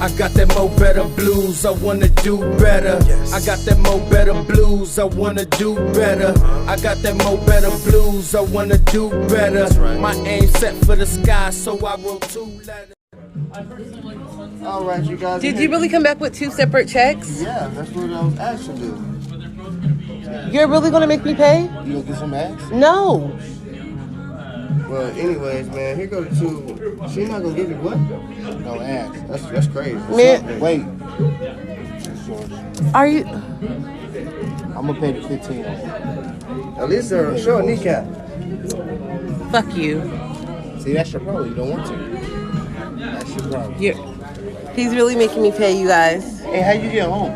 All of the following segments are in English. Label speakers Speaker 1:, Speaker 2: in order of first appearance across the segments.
Speaker 1: I got that mo better blues, I wanna do better. I got that mo better blues, I wanna do better. I got that mo better blues, I wanna do better. My aim set for the sky, so I wrote 2 letters.
Speaker 2: Alright, you guys.
Speaker 3: Did you really come back with 2 separate checks?
Speaker 2: Yeah, that's what I was asked to do.
Speaker 3: You're really gonna make me pay?
Speaker 2: You gonna get some ass?
Speaker 3: No.
Speaker 2: Well, anyways, man, here go the 2. She not gonna give you what? No ass. That's crazy.
Speaker 3: Man.
Speaker 2: Wait.
Speaker 3: Are you?
Speaker 2: I'm gonna pay the 15. At least show a kneecap.
Speaker 3: Fuck you.
Speaker 2: See, that's your problem. You don't want to. That's your problem.
Speaker 3: He's really making me pay, you guys.
Speaker 2: Hey, how you get home?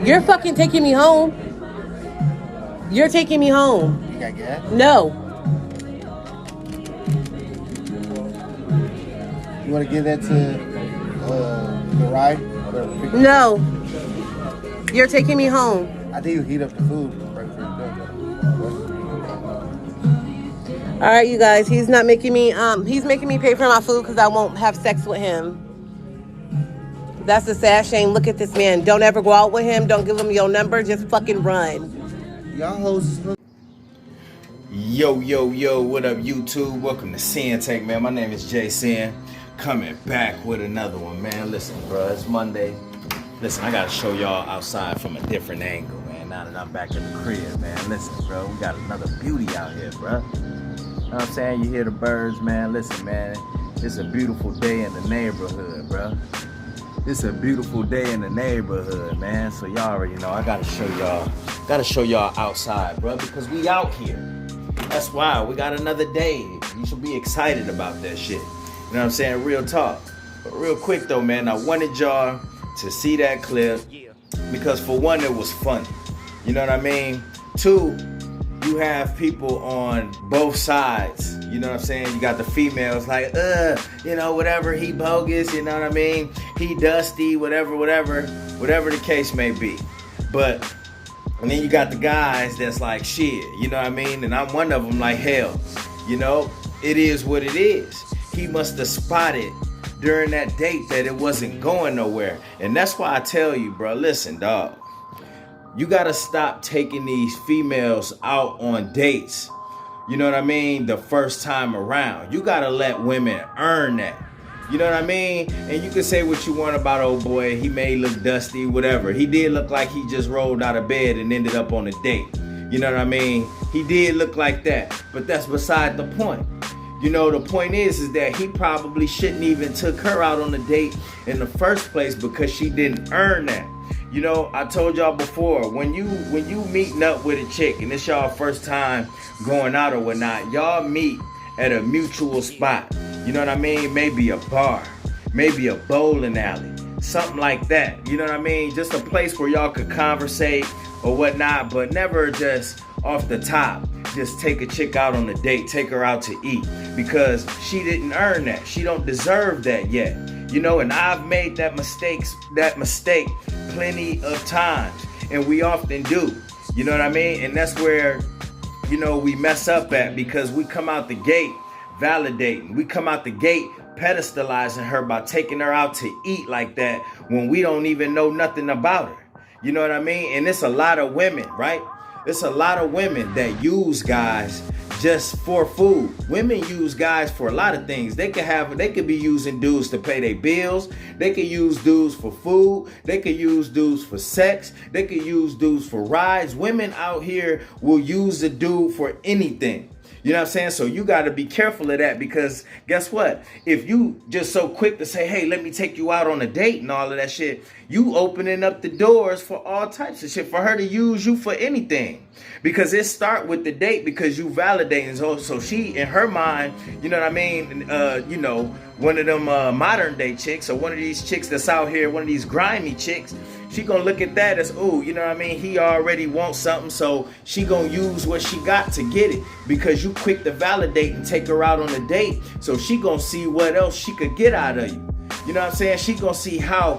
Speaker 3: You're fucking taking me home. You're taking me home.
Speaker 2: You got gas?
Speaker 3: No.
Speaker 2: You want to give that to the ride?
Speaker 3: No. You're taking me home.
Speaker 2: I think you heat up the food right before you go.
Speaker 3: All right, you guys. He's not making me. He's making me pay for my food because I won't have sex with him. That's a sad shame. Look at this man. Don't ever go out with him. Don't give him your number. Just fucking run.
Speaker 2: Y'all hoes.
Speaker 1: Yo, what up, YouTube? Welcome to Sinn-Take, man. My name is Sin. Coming back with another one, man. Listen, bro, it's Monday. Listen, I gotta show y'all outside from a different angle, man. Now that I'm back in the crib, man. Listen, bro, we got another beauty out here, bro. You know what I'm saying? You hear the birds, man. Listen, man, it's a beautiful day in the neighborhood, bro. It's a beautiful day in the neighborhood, man. So y'all already know I gotta show y'all outside, bro, because we out here. That's why we got another day. You should be excited about that shit. You know what I'm saying? Real talk. But real quick though, man, I wanted y'all to see that clip because for one, it was funny. You know what I mean? 2, you have people on both sides. You know what I'm saying? You got the females like, you know, whatever, he bogus, you know what I mean? He dusty, whatever the case may be. But, and then you got the guys that's like, shit, you know what I mean? And I'm one of them like, hell, you know, it is what it is. He must have spotted during that date that it wasn't going nowhere. And that's why I tell you, bro, listen, dog. You gotta stop taking these females out on dates. You know what I mean? The first time around. You gotta let women earn that. You know what I mean? And you can say what you want about old boy. He may look dusty, whatever. He did look like he just rolled out of bed and ended up on a date. You know what I mean? He did look like that. But that's beside the point. You know, the point is that he probably shouldn't even took her out on a date in the first place because she didn't earn that. You know, I told y'all before, when you meeting up with a chick and it's y'all first time going out or whatnot, y'all meet at a mutual spot. You know what I mean? Maybe a bar, maybe a bowling alley, something like that. You know what I mean? Just a place where y'all could conversate or whatnot, but never just off the top. Just take a chick out on a date, take her out to eat because she didn't earn that. She don't deserve that yet. You know, and I've made that mistake plenty of times, and we often do. You know what I mean? And that's where, you know, we mess up at because we come out the gate validating. We come out the gate pedestalizing her by taking her out to eat like that when we don't even know nothing about her. You know what I mean? And it's a lot of women, right? It's a lot of women that use guys just for food. Women use guys for a lot of things. They could be using dudes to pay their bills. They could use dudes for food. They could use dudes for sex. They could use dudes for rides. Women out here will use a dude for anything. You know what I'm saying? So you got to be careful of that because guess what? If you just so quick to say, hey, let me take you out on a date and all of that shit, you opening up the doors for all types of shit for her to use you for anything. Because it start with the date because you validating. So she, in her mind, you know what I mean? You know, one of them modern day chicks or one of these chicks that's out here, one of these grimy chicks, she gonna look at that as, ooh, you know what I mean? He already wants something, so she gonna use what she got to get it because you quick to validate and take her out on a date. So she gonna see what else she could get out of you. You know what I'm saying? She gonna see how,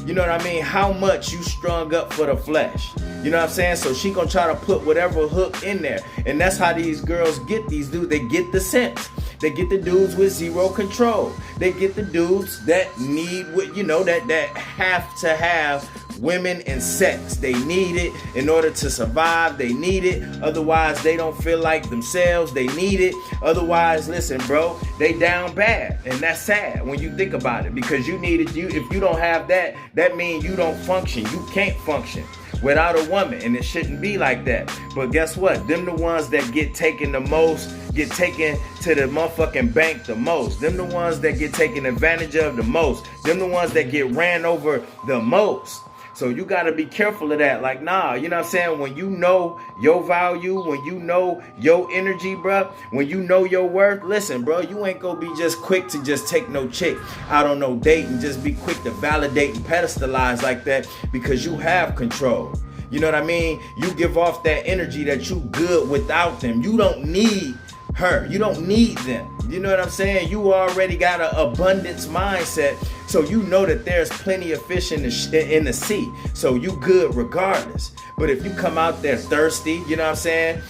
Speaker 1: you know what I mean? How much you strung up for the flesh. You know what I'm saying? So she gonna try to put whatever hook in there. And that's how these girls get these dudes. They get the sense. They get the dudes with zero control. They get the dudes that need, that have to have women and sex. They need it in order to survive. They need it. Otherwise, they don't feel like themselves. They need it. Otherwise, listen, bro, they down bad. And that's sad when you think about it, because you need it. If you don't have that, that means you don't function. You can't function without a woman, and it shouldn't be like that. But guess what? Them the ones that get taken the most, get taken to the motherfucking bank the most. Them the ones that get taken advantage of the most. Them the ones that get ran over the most. So you got to be careful of that. Like, nah, you know what I'm saying? When you know your value, when you know your energy, bro, when you know your worth, listen, bro, you ain't going to be just quick to just take no chick out on no date and just be quick to validate and pedestalize like that, because you have control. You know what I mean? You give off that energy that you good without them. You don't need her. You don't need them. You know what I'm saying? You already got an abundance mindset, so you know that there's plenty of fish in the sea. So you good regardless. But if you come out there thirsty, you know what I'm saying?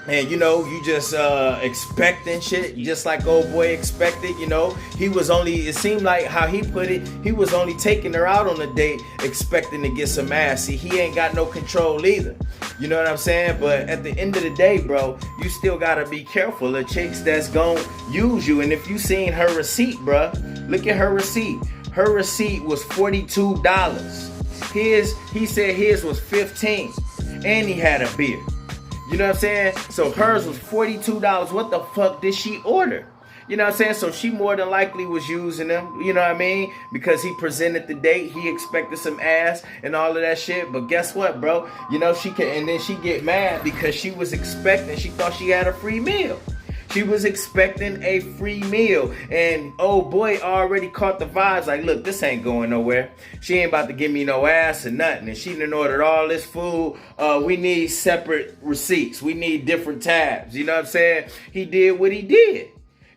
Speaker 1: And you just expecting shit, just like old boy expected. It seemed like how he put it, he was only taking her out on a date expecting to get some ass. See, he ain't got no control either. You know what I'm saying? But at the end of the day, bro, you still gotta be careful of chicks that's gonna use you. And if you seen her receipt, bro, look at her receipt. Her receipt was $42. He said his was $15, and he had a beer. You know what I'm saying? So hers was $42. What the fuck did she order? You know what I'm saying? So she more than likely was using him, you know what I mean? Because he presented the date, he expected some ass and all of that shit. But guess what, bro? And then she get mad because she thought she had a free meal. She was expecting a free meal, and old boy already caught the vibes. Like, look, this ain't going nowhere. She ain't about to give me no ass or nothing. And she done ordered all this food. We need separate receipts. We need different tabs. You know what I'm saying? He did what he did.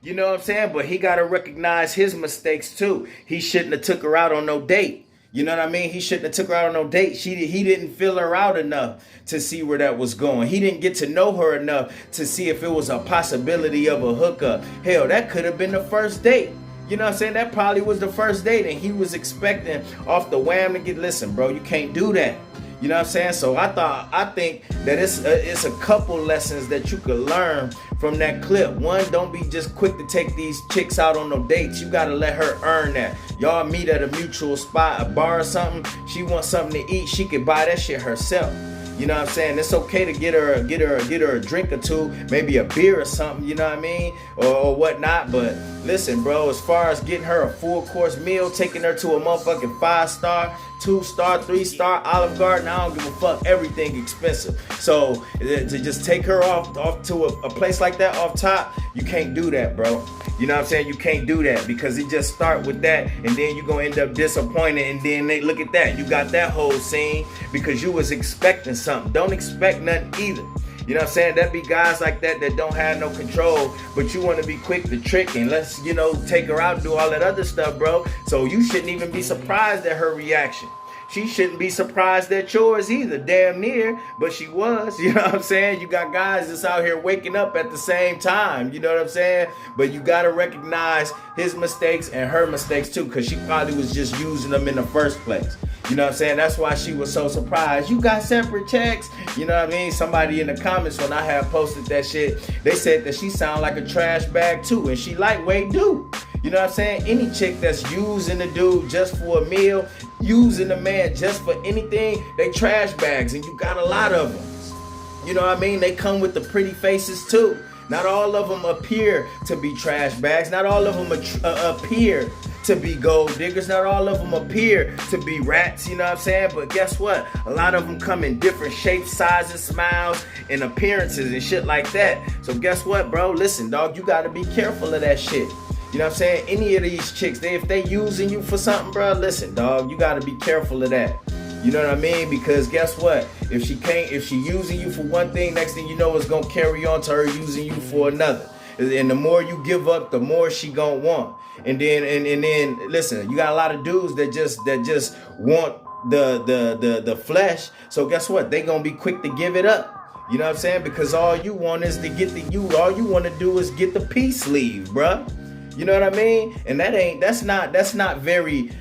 Speaker 1: You know what I'm saying? But he got to recognize his mistakes too. He shouldn't have took her out on no date. You know what I mean? He shouldn't have took her out on no date. He didn't fill her out enough to see where that was going. He didn't get to know her enough to see if it was a possibility of a hookup. Hell, that could have been the first date. You know what I'm saying? That probably was the first date, and he was expecting off the wham to get, listen, bro, you can't do that. You know what I'm saying? So I think that it's a couple lessons that you could learn from that clip. One, don't be just quick to take these chicks out on no dates. You gotta let her earn that. Y'all meet at a mutual spot, a bar or something. She wants something to eat. She could buy that shit herself. You know what I'm saying? It's okay to get her a drink or two, maybe a beer or something, you know what I mean? Or whatnot. But listen, bro, as far as getting her a full course meal, taking her to a motherfucking 5-star, 2-star, 3-star Olive Garden, I don't give a fuck. Everything expensive. So to just take her off to a place like that off top, you can't do that, bro. You know what I'm saying? You can't do that, because it just start with that, and then you're going to end up disappointed, and then they look at that. You got that whole scene because you was expecting something. Don't expect nothing either. You know what I'm saying? That be guys like that don't have no control, but you want to be quick to trick and let's, take her out and do all that other stuff, bro. So you shouldn't even be surprised at her reaction. She shouldn't be surprised at yours either, damn near, but she was, you know what I'm saying? You got guys that's out here waking up at the same time, you know what I'm saying? But you got to recognize his mistakes and her mistakes too, because she probably was just using them in the first place. You know what I'm saying? That's why she was so surprised. You got separate checks? You know what I mean? Somebody in the comments when I had posted that shit, they said that she sound like a trash bag too, and she lightweight dude. You know what I'm saying? Any chick that's using the dude just for a meal, using the man just for anything, they trash bags, and you got a lot of them. You know what I mean? They come with the pretty faces too. Not all of them appear to be trash bags. Not all of them appear to be gold diggers. Not all of them appear to be rats, you know what I'm saying? But guess what? A lot of them come in different shapes, sizes, smiles, and appearances and shit like that. So guess what, bro? Listen, dog, you gotta be careful of that shit. You know what I'm saying? Any of these chicks, if they using you for something, bro, listen, dog, you gotta be careful of that. You know what I mean? Because guess what? If she using you for one thing, next thing you know, it's gonna carry on to her using you for another. And the more you give up, the more she gonna want. And then listen, you got a lot of dudes that just want the flesh. So guess what? They gonna be quick to give it up. You know what I'm saying? Because all you want is to get all you want to do is get the peace leave, bruh. You know what I mean? And that's not very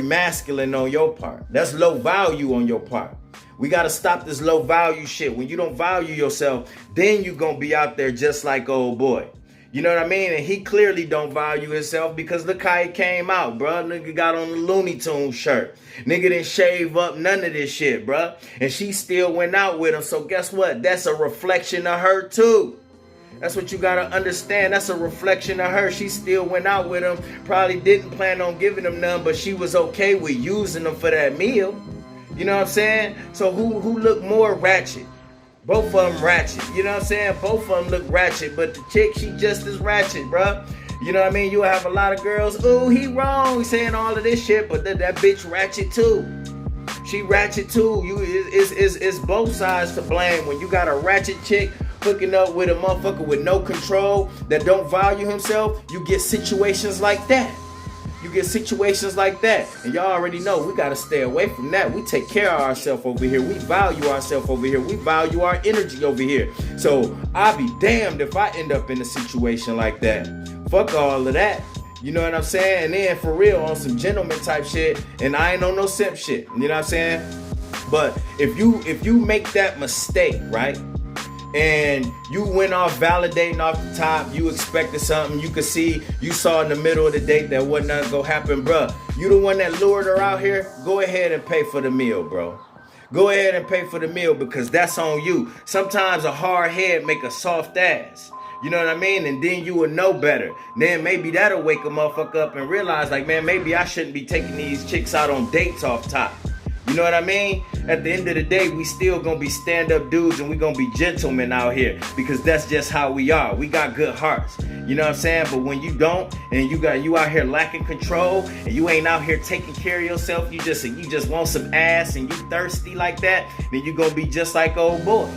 Speaker 1: masculine on your part. That's low value on your part. We got to stop this low value shit. When you don't value yourself, then you going to be out there just like old boy. You know what I mean? And he clearly don't value himself because look how he came out, bruh. Nigga got on the Looney Tunes shirt. Nigga didn't shave up none of this shit, bruh. And she still went out with him. So guess what? That's a reflection of her too. That's what you gotta understand. That's a reflection of her. She still went out with him. Probably didn't plan on giving him none, but she was okay with using him for that meal. You know what I'm saying? So who looked more ratchet? Both of them ratchet. You know what I'm saying? Both of them look ratchet, but the chick, she just as ratchet, bruh. You know what I mean? You'll have a lot of girls, ooh, he wrong, saying all of this shit, but that bitch ratchet too. She ratchet too. It's both sides to blame. When you got a ratchet chick hooking up with a motherfucker with no control that don't value himself, you get situations like that. You get situations like that. And y'all already know we got to stay away from that. We take care of ourselves over here. We value ourselves over here. We value our energy over here. So I'll be damned if I end up in a situation like that. Fuck all of that. You know what I'm saying? And then for real, on some gentleman type shit, and I ain't on no simp shit. You know what I'm saying? But if you make that mistake, right? And you went off validating off the top, you expected something, you could see, you saw in the middle of the date that wasn't nothing gonna happen, bruh. You the one that lured her out here, go ahead and pay for the meal, bro. Go ahead and pay for the meal because that's on you. Sometimes a hard head make a soft ass. You know what I mean? And then you will know better. Then maybe that'll wake a motherfucker up and realize like, man, maybe I shouldn't be taking these chicks out on dates off top. You know what I mean? At the end of the day, we still gonna be stand-up dudes and we gonna be gentlemen out here because that's just how we are. We got good hearts. You know what I'm saying? But when you don't and you out here lacking control and you ain't out here taking care of yourself, you just want some ass and you thirsty like that, then you gonna be just like old boy.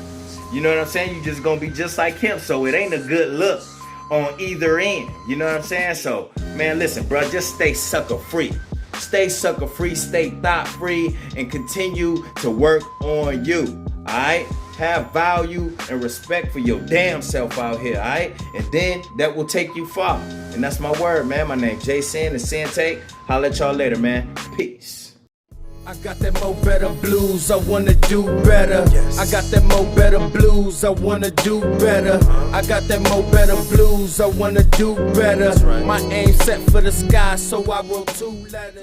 Speaker 1: You know what I'm saying? You just gonna be just like him. So it ain't a good look on either end. You know what I'm saying? So, man, listen, bro, just stay sucker free. Stay sucker free, stay thought free, and continue to work on you. Alright? Have value and respect for your damn self out here, alright? And then that will take you far. And that's my word, man. My name's Sinn and Sinn-Take. Holla at y'all later, man. Peace. I got that mo better blues, I wanna do better. Yes. I got that mo better blues, I wanna do better. I got that mo better blues, I wanna do better. Right. My aim set for the sky, so I wrote 2 letters.